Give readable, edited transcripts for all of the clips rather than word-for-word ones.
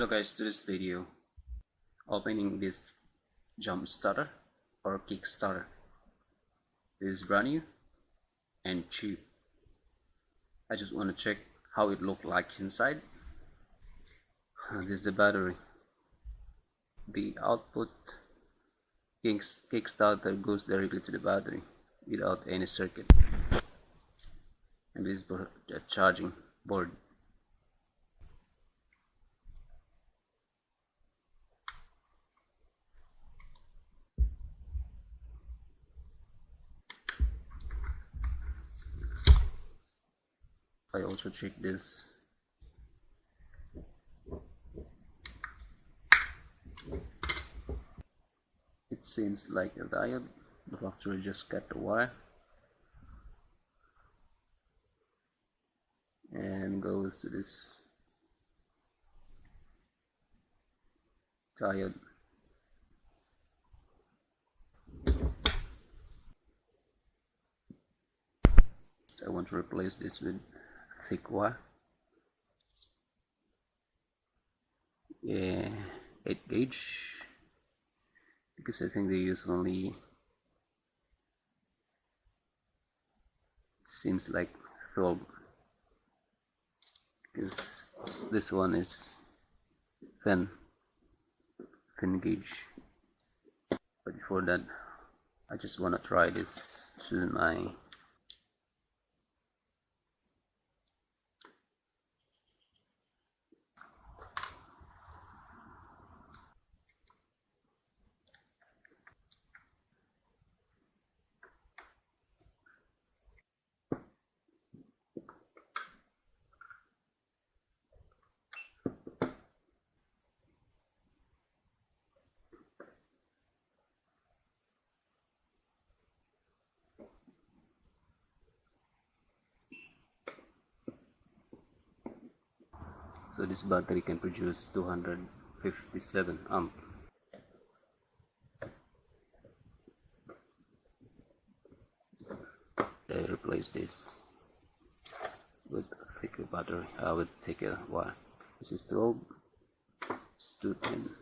Hello guys, to this video opening this jump starter or Kickstarter. This is brand new and cheap. I just want to check how it looked like inside. This is the battery. The output Kickstarter goes directly to the battery without any circuit, and this is for the charging board. I also checked this. It seems like a diode. The factory just cut the wire and goes to this diode. I want to replace this with thick wire. Yeah, 8 gauge, because I think they use only, it seems like 12, because this one is thin gauge. But before that, I just want to try this to my so this battery can produce 257 amp. I replace this with a thicker battery, with thicker wire. This is 12, it's 210.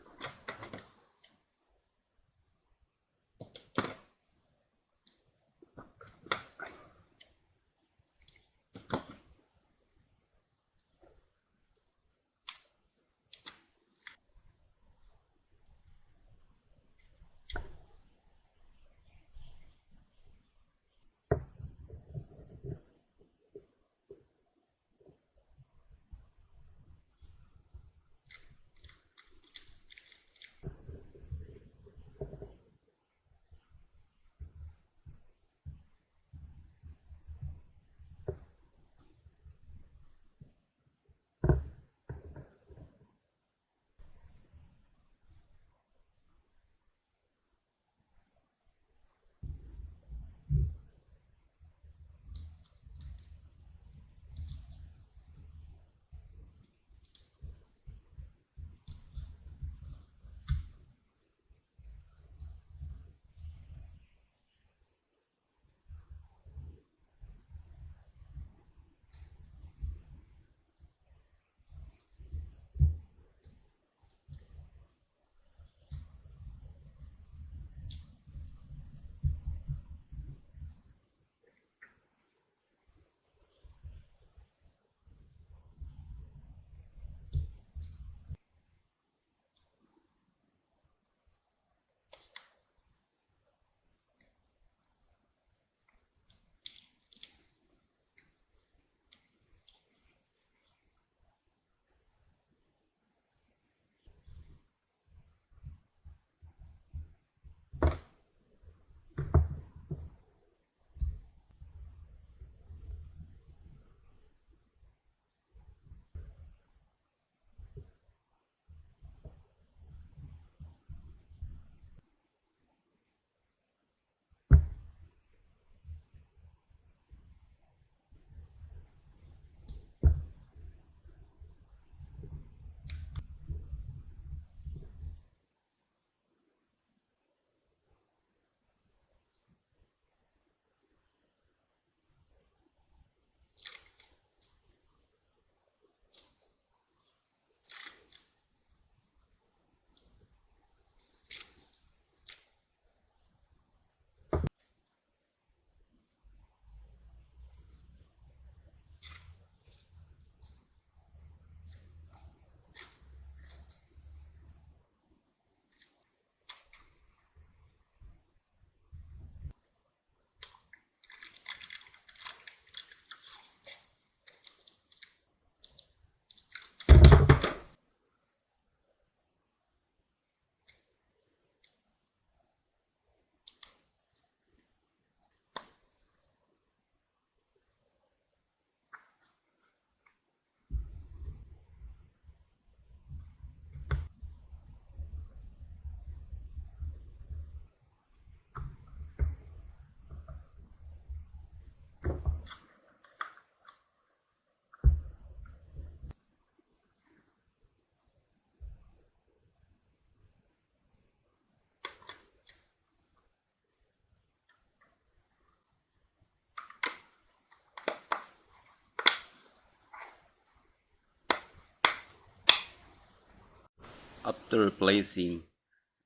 After replacing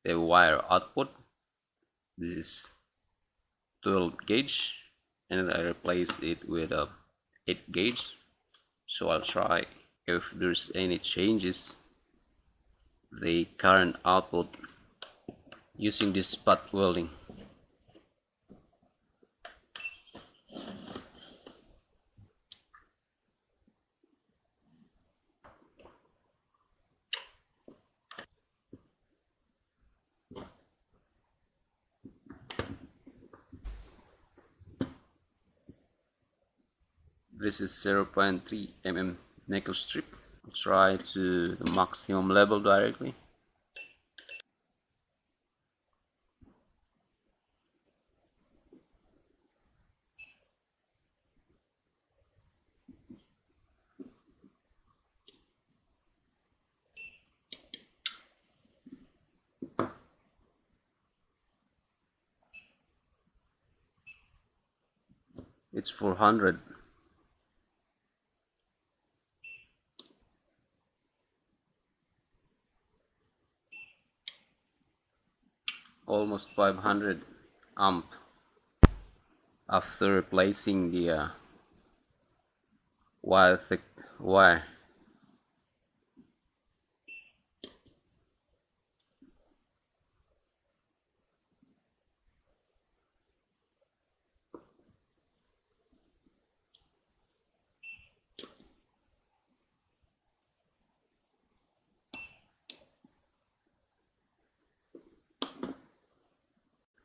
the wire output, this is 12 gauge, and I replace it with a 8 gauge. So I'll try if there's any changes the current output using this spot welding. This is 0.3 mm nickel strip. I'll try to the maximum level directly. It's 400. Almost 500 amp after replacing the wire thick wire.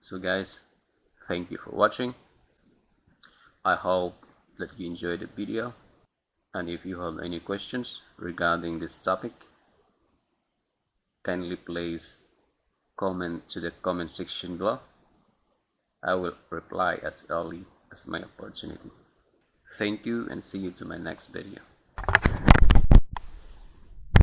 So guys, thank you for watching. I hope that you enjoyed the video, and if you have any questions regarding this topic, kindly please comment to the comment section below. I will reply as early as my opportunity. Thank you, and see you to my next video.